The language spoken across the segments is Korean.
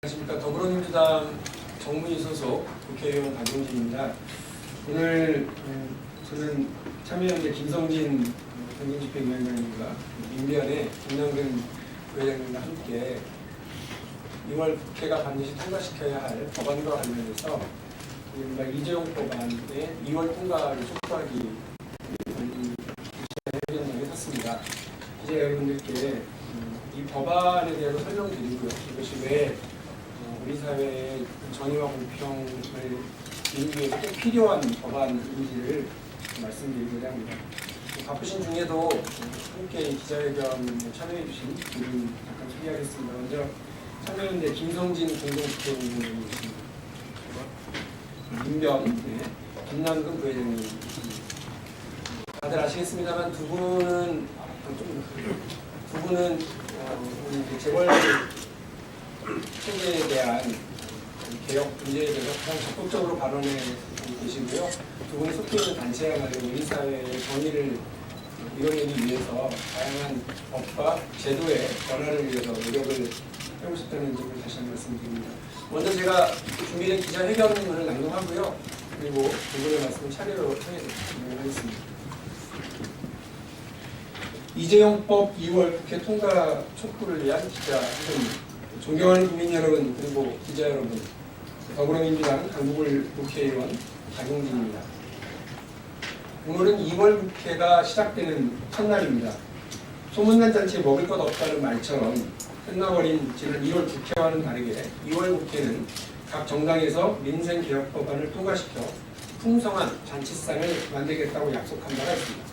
안녕하십니까. 더불어민주당 정문희 소속 국회의원 박용진입니다. 오늘 저는 참여연대 김성진 공동집행위원장님과 민변의 김남근 부회장님과 함께 6월 국회가 반드시 통과시켜야 할 법안과 관련해서 이른바 이재용 법안의 2월 통과를 촉구하기 위해 기자회견을 했습니다. 기자 여러분들께 이 법안에 대해서 설명드리고요. 이것이 왜 우리 사회의 정의와 공평을 이루기 위해서 꼭 필요한 법안인지를 말씀드리고자 합니다. 바쁘신 중에도 함께 기자회견에 참여해 주신 분들 잠깐 소개하겠습니다. 먼저 참여연대 김성진 공동집행위원장님이십니다. 민변, 김남근 부회장님. 다들 아시겠습니다만 두 분은 우리 재벌 체계에 대한 개혁 문제에 대해서 가장 적극적으로 발언해 계시고요. 두 분이 속해 있는 단체야말로 우리 사회의 정의를 이뤄내기 위해서 다양한 법과 제도의 변화를 위해서 노력을 해오셨다는 점을 다시 한번 말씀드립니다. 먼저 제가 준비된 기자회견문을 낭독하고요. 그리고 두 분의 말씀을 차례로 진행하겠습니다. 이재용법 2월 국회 통과 촉구를 위한 기자회견입니다. 존경하는 국민 여러분, 그리고 기자 여러분, 더불어민주당 강북을 국회의원 박용진입니다. 오늘은 2월 국회가 시작되는 첫날입니다. 소문난 잔치에 먹을 것 없다는 말처럼 끝나버린 지난 1월 국회와는 다르게 2월 국회는 각 정당에서 민생개혁 법안을 통과시켜 풍성한 잔치상을 만들겠다고 약속한 바가 있습니다.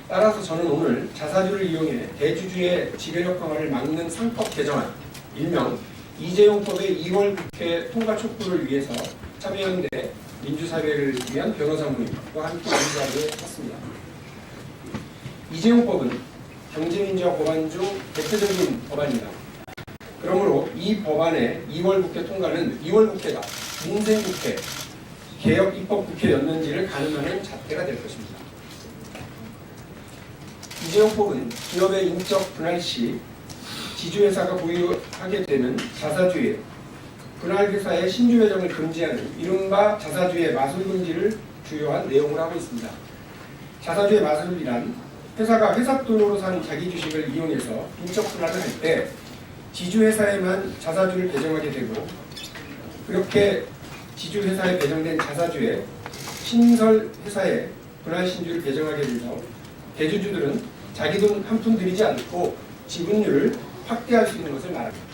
따라서 저는 오늘 자사주를 이용해 대주주의 지배력 강화를 막는 상법 개정안, 일명 이재용법의 2월 국회 통과 촉구를 위해서 참여연대 민주사회를 위한 변호사 모임과 함께 이 자리에 섰습니다. 이재용법은 경제민주화 법안 중 대표적인 법안입니다. 그러므로 이 법안의 2월 국회 통과는 2월 국회가 민생국회, 개혁 입법국회였는지를 가늠하는 잣대가 될 것입니다. 이재용법은 기업의 인적 분할 시 지주회사가 보유하게 되는 자사주의, 분할회사의 신주배정을 금지하는 이른바 자사주의 마술 금지를 주요한 내용을 하고 있습니다. 자사주의 마술이란 회사가 회사 돈으로 산 자기 주식을 이용해서 인적 분할을 할 때 지주회사에만 자사주를 배정하게 되고, 그렇게 지주회사에 배정된 자사주에 신설회사에 분할신주를 배정하게 돼서 대주주들은 자기 돈 한 푼 들이지 않고 지분율을 확대할 수 있는 것을 말합니다.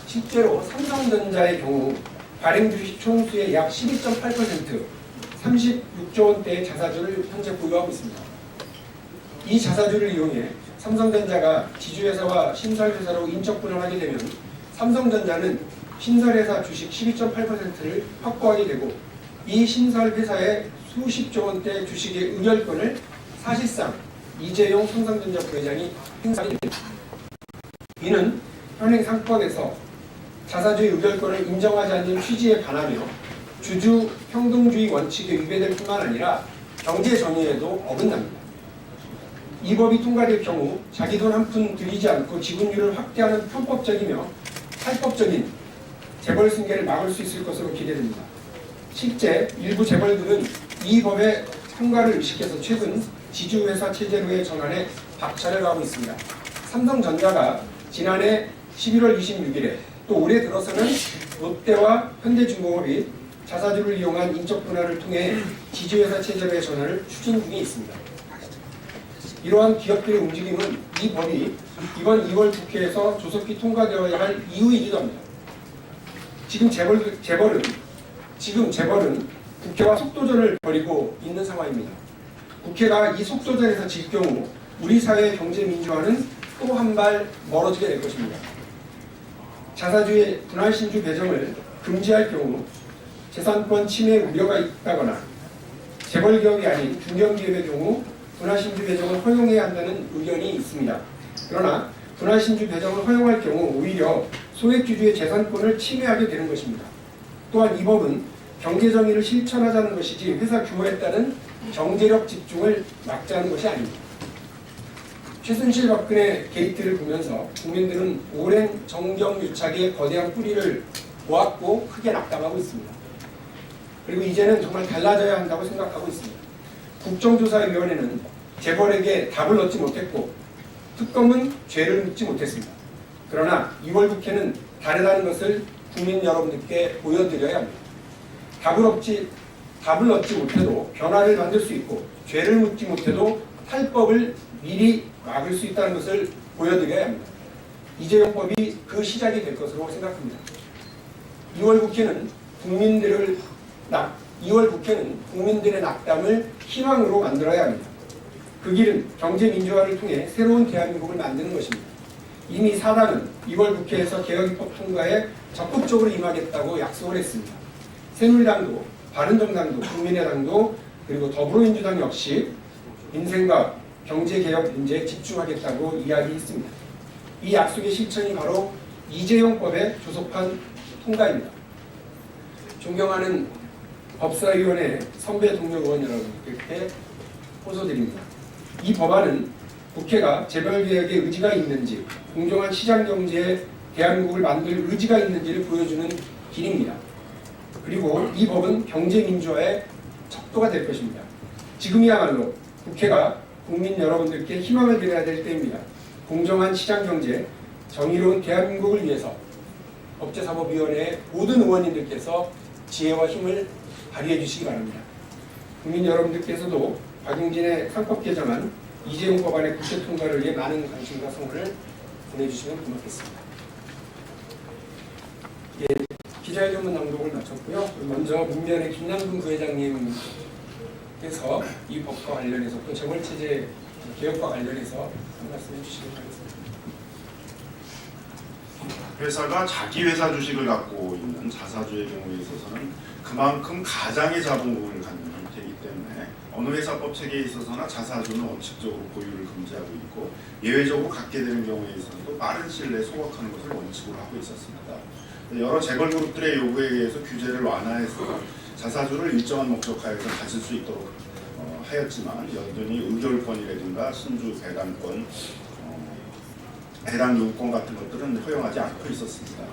실제로 삼성전자의 경우 발행 주식 총수의 약 12.8%, 36조 원대의 자사주를 현재 보유하고 있습니다. 이 자사주를 이용해 삼성전자가 지주회사와 신설회사로 인적분할하게 되면 삼성전자는 신설회사 주식 12.8%를 확보하게 되고, 이 신설회사의 수십조 원대 주식의 의결권을 사실상 이재용 삼성전자 부회장이 행사하게 됩니다. 이는 현행 상법에서 자사주의 의결권을 인정하지 않는 취지에 반하며 주주 평등주의 원칙에 위배될 뿐만 아니라 경제 정의에도 어긋납니다. 이 법이 통과될 경우 자기 돈 한 푼 들이지 않고 지분율을 확대하는 편법적이며 탈법적인 재벌 승계를 막을 수 있을 것으로 기대됩니다. 실제 일부 재벌들은 이 법의 통과를 의식해서 최근 지주회사 체제로의 전환에 박차를 가하고 있습니다. 삼성전자가 지난해 11월 26일에 또 올해 들어서는 롯데와 현대중공업이 자사주를 이용한 인적 분할을 통해 지주회사 체제로의 전환을 추진 중에 있습니다. 이러한 기업들의 움직임은 이 법이 이번 2월 국회에서 조속히 통과되어야 할 이유이기도 합니다. 지금 재벌은 국회와 속도전을 벌이고 있는 상황입니다. 국회가 이 속도전에서 질 경우 우리 사회의 경제 민주화는 또 한 발 멀어지게 될 것입니다. 자사주의 분할신주 배정을 금지할 경우 재산권 침해 우려가 있다거나 재벌기업이 아닌 중견기업의 경우 분할신주 배정을 허용해야 한다는 의견이 있습니다. 그러나 분할신주 배정을 허용할 경우 오히려 소액주주의 재산권을 침해하게 되는 것입니다. 또한 이 법은 경제정의를 실천하자는 것이지 회사 규모에 따른 경제력 집중을 막자는 것이 아닙니다. 최순실 박근혜 게이트를 보면서 국민들은 오랜 정경유착의 거대한 뿌리를 보았고 크게 낙담하고 있습니다. 그리고 이제는 정말 달라져야 한다고 생각하고 있습니다. 국정조사위원회는 재벌에게 답을 얻지 못했고 특검은 죄를 묻지 못했습니다. 그러나 2월 국회는 다르다는 것을 국민 여러분들께 보여드려야 합니다. 답을 얻지 못해도 변화를 만들 수 있고 죄를 묻지 못해도 탈법을 미리 막을 수 있다는 것을 보여드려야 합니다. 이재용법이 그 시작이 될 것으로 생각합니다. 2월 국회는 국민들의 낙담을 희망으로 만들어야 합니다. 그 길은 경제민주화를 통해 새로운 대한민국을 만드는 것입니다. 이미 사당은 2월 국회에서 개혁입법 통과에 적극적으로 임하겠다고 약속을 했습니다. 새누리당도 바른정당도 국민의당도 그리고 더불어민주당 역시 민생과 경제개혁 문제에 집중하겠다고 이야기했습니다. 이 약속의 실천이 바로 이재용법의 조속한 통과입니다. 존경하는 법사위원회 선배 동료 의원 여러분들께 호소드립니다. 이 법안은 국회가 재벌개혁의 의지가 있는지, 공정한 시장경제에 대한민국을 만들 의지가 있는지를 보여주는 길입니다. 그리고 이 법은 경제민주화의 척도가 될 것입니다. 지금이야말로 국회가 국민 여러분들께 희망을 드려야 될 때입니다. 공정한 시장경제, 정의로운 대한민국을 위해서 법제사법위원회의 모든 의원님들께서 지혜와 힘을 발휘해 주시기 바랍니다. 국민 여러분들께서도 박용진의 상법 개정안 이재용 법안의 국회 통과를 위해 많은 관심과 성원을 보내주시면 고맙겠습니다. 예, 기자회견문 낭독을 마쳤고요. 먼저 문면의 김남근 부회장님께서 이 법과 관련해서 또 재벌체제 개혁과 관련해서 한 말씀 해주시기 바라겠습니다. 회사가 자기 회사 주식을 갖고 있는 자사주의 경우에 있어서는 그만큼 가장의 자본금을 갖는 형태이기 때문에 어느 회사법 체계에 있어서나 자사주는 원칙적으로 보유를 금지하고 있고 예외적으로 갖게 되는 경우에 있어서도 빠른 시일 내에 소각하는 것을 원칙으로 하고 있었습니다. 여러 재벌그룹들의 요구에 의해서 규제를 완화해서 자사주를 일정한 목적하에서 가질 수 있도록 하였지만 여전히 의결권이라든가 신주 배당권, 해당 요구권 같은 것들은 허용하지 않고 있었습니다.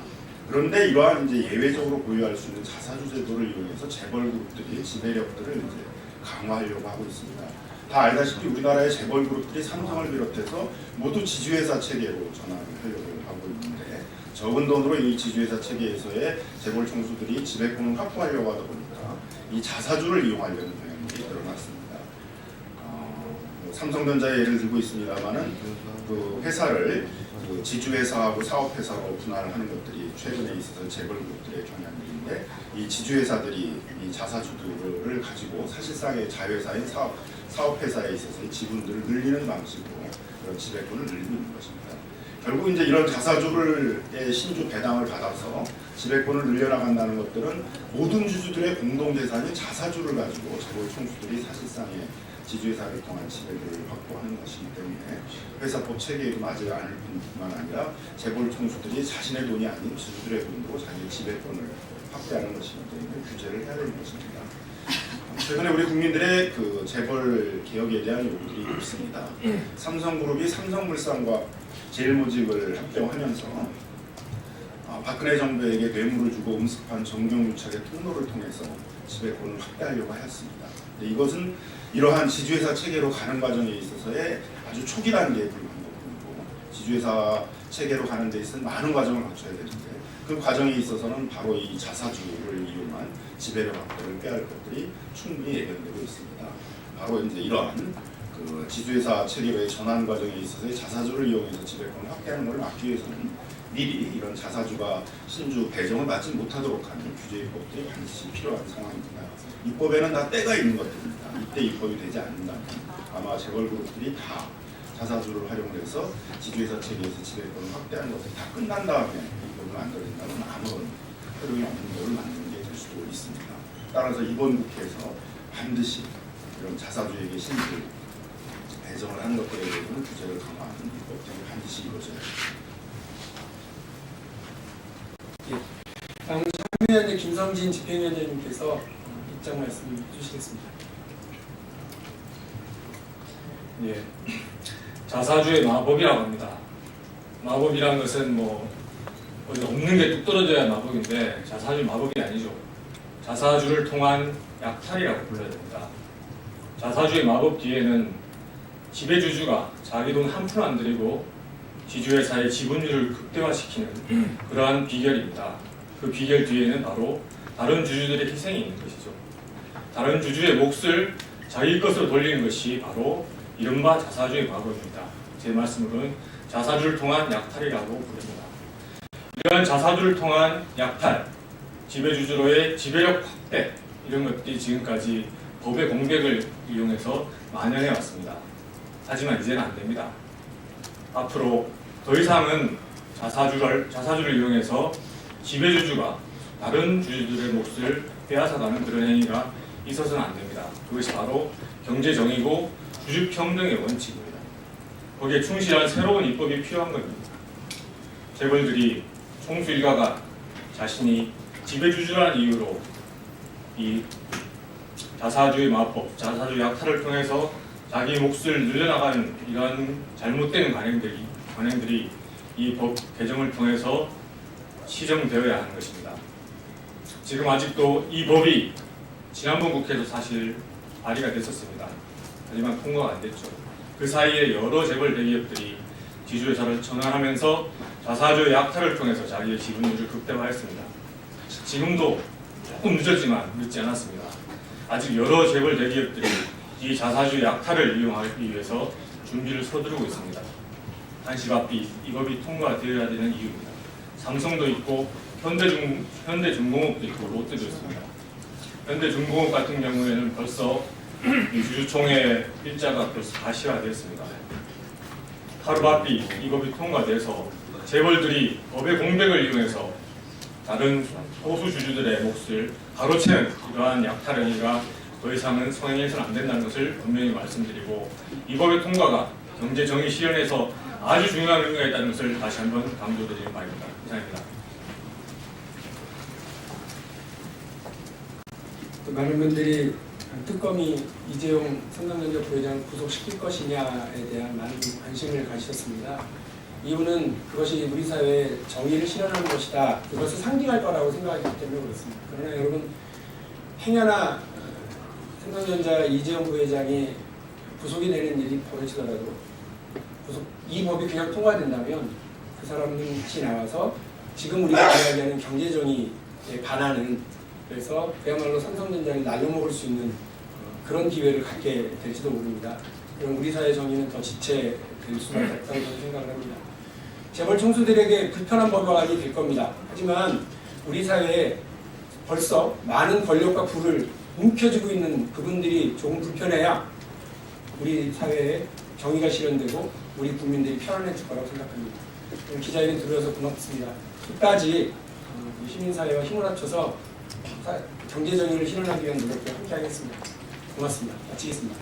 그런데 이러한 이제 예외적으로 보유할 수 있는 자사주 제도를 이용해서 재벌그룹들이 지배력들을 이제 강화하려고 하고 있습니다. 다 알다시피 우리나라의 재벌그룹들이 삼성을 비롯해서 모두 지주회사 체계로 전환을 하려고 하고 있는데 적은 돈으로 이 지주회사 체계에서의 재벌 총수들이 지배권을 확보하려고 하다 보니까 이 자사주를 이용하려는 경향이 늘어났습니다. 삼성전자의 예를 들고 있습니다만은 그 회사를 그 지주회사하고 사업회사로 분할을 하는 것들이 최근에 있어서 재벌그룹들의 경향들인데 이 지주회사들이 이 자사주들을 가지고 사실상의 자회사인 사업회사에 있어서의 지분들을 늘리는 방식으로 그런 지배권을 늘리고 있는 것입니다. 결국 이제 이런 자사주의 신주 배당을 받아서 지배권을 늘려나간다는 것들은 모든 주주들의 공동재산인 자사주를 가지고 재벌 총수들이 사실상의 지주회사를 통한 지배를 확보하는 것이기 때문에 회사법 체계에도 맞지 않을 뿐만 아니라 재벌 총수들이 자신의 돈이 아닌 주주들의 돈으로 자기의 지배권을 확대하는 것이기 때문에 규제를 해야 되는 것입니다. 최근에 우리 국민들의 그 재벌 개혁에 대한 요구들이 있습니다. 삼성그룹이 삼성물산과 제일모직을 합병하면서 박근혜 정부에게 뇌물을 주고 음습한 정경유착의 통로를 통해서 지배권을 확대하려고 하였습니다. 이것은 이러한 지주회사 체계로 가는 과정에 있어서의 아주 초기 단계에 불과한 부분이고 지주회사 체계로 가는 데 있어서 많은 과정을 거쳐야 되는데 그 과정에 있어서는 바로 이 자사주를 이용한 지배력 확대를 꾀할 것들이 충분히 예견되고 있습니다. 바로 이제 이러한 그 지주회사 체계로의 전환 과정에 있어서의 자사주를 이용해서 지배권을 확대하는 것을 막기 위해서는 미리 이런 자사주가 신주 배정을 받지 못하도록 하는 규제 입법들이 반드시 필요한 상황입니다. 입법에는 다 때가 있는 것들입니다. 이때 입법이 되지 않는다면 아마 재벌그룹들이 다 자사주를 활용해서 지주회사 체계에서 지배권을 확대하는 것들이 다 끝난 다음에 입법을 만들어진다면 아무런 효력이 없는 법을 만드는 게 될 수도 있습니다. 따라서 이번 국회에서 반드시 이런 자사주에게 신주 배정을 하는 것들에 대해서는 규제를 강화하는 입법들이 반드시 이루어져야 합니다. 다음 참여위원회 김성진 집행위원장님께서 입장 말씀 주시겠습니다. 예, 자사주의 마법이라고 합니다. 마법이라는 것은 뭐 어디 없는 게 뚝 떨어져야 마법인데 자사주 마법이 아니죠. 자사주를 통한 약탈이라고 불러야 됩니다. 자사주의 마법 뒤에는 지배주주가 자기 돈 한 푼 안 들이고 지주회사의 지분율을 극대화시키는 그러한 비결입니다. 그 비결 뒤에는 바로 다른 주주들의 희생이 있는 것이죠. 다른 주주의 몫을 자기 것으로 돌리는 것이 바로 이른바 자사주의 마법입니다. 제 말씀으로는 자사주를 통한 약탈이라고 부릅니다. 이러한 자사주를 통한 약탈, 지배주주로의 지배력 확대 이런 것들이 지금까지 법의 공백을 이용해서 만연해 왔습니다. 하지만 이제는 안 됩니다. 앞으로 더 이상은 자사주를 이용해서 지배주주가 다른 주주들의 몫을 빼앗아가는 그런 행위가 있어서는 안 됩니다. 그것이 바로 경제정의고 주주평등의 원칙입니다. 거기에 충실한 새로운 입법이 필요한 겁니다. 재벌들이 총수 일가가 자신이 지배주주라는 이유로 이 자사주의 마법, 자사주 약탈을 통해서 자기 몫을 늘려나가는 이런 잘못된 관행들이 이 법 개정을 통해서 시정되어야 하는 것입니다. 지금 아직도 이 법이 지난번 국회에도 사실 발의가 됐었습니다. 하지만 통과가 안 됐죠. 그 사이에 여러 재벌 대기업들이 지주회사를 전환하면서 자사주의 약탈을 통해서 자기의 지분율을 극대화했습니다. 지금도 조금 늦었지만 늦지 않았습니다. 아직 여러 재벌 대기업들이 이 자사주의 약탈을 이용하기 위해서 준비를 서두르고 있습니다. 한시바삐 이 법이 통과되어야 되는 이유입니다. 삼성도 있고 현대중공업도 있고 롯데도 있습니다. 현대중공업 같은 경우에는 벌써 이 주주총회 일자가 벌써 가시화되었습니다. 하루바삐 이 법이 통과돼서 재벌들이 법의 공백을 이용해서 다른 소수 주주들의 몫을 가로채는 이러한 약탈 행위가 더 이상은 성행해서는 안 된다는 것을 분명히 말씀드리고 이 법의 통과가 경제 정의 실현에서 아주 중요한 의미가 있다는 것을 다시 한번 강조드리는 바입니다. 이상입니다. 또 많은 분들이 특검이 이재용 삼성전자 부회장을 구속시킬 것이냐에 대한 많은 관심을 가지셨습니다. 이유는 그것이 우리 사회에 정의를 실현하는 것이다. 그것을 상징할 거라고 생각하기 때문에 그렇습니다. 그러나 여러분 행여나 삼성전자 이재용 부회장이 구속이 되는 일이 벌어지더라도 이 법이 그냥 통과된다면 그 사람들이 나와서 지금 우리가 이야기하는 경제정의에 반하는 그래서 그야말로 삼성전자를 날려먹을 수 있는 그런 기회를 갖게 될지도 모릅니다. 그럼 우리 사회 정의는 더 지체될 수밖에 없다고 저는 생각을 합니다. 재벌 총수들에게 불편한 법안이 될 겁니다. 하지만 우리 사회에 벌써 많은 권력과 부를 움켜쥐고 있는 그분들이 조금 불편해야 우리 사회에 정의가 실현되고 우리 국민들이 편안해질 거라고 생각합니다. 기자회견 들어서 고맙습니다. 끝까지 시민사회와 힘을 합쳐서 경제정의를 실현하기 위한 노력에 함께하겠습니다. 고맙습니다. 마치겠습니다.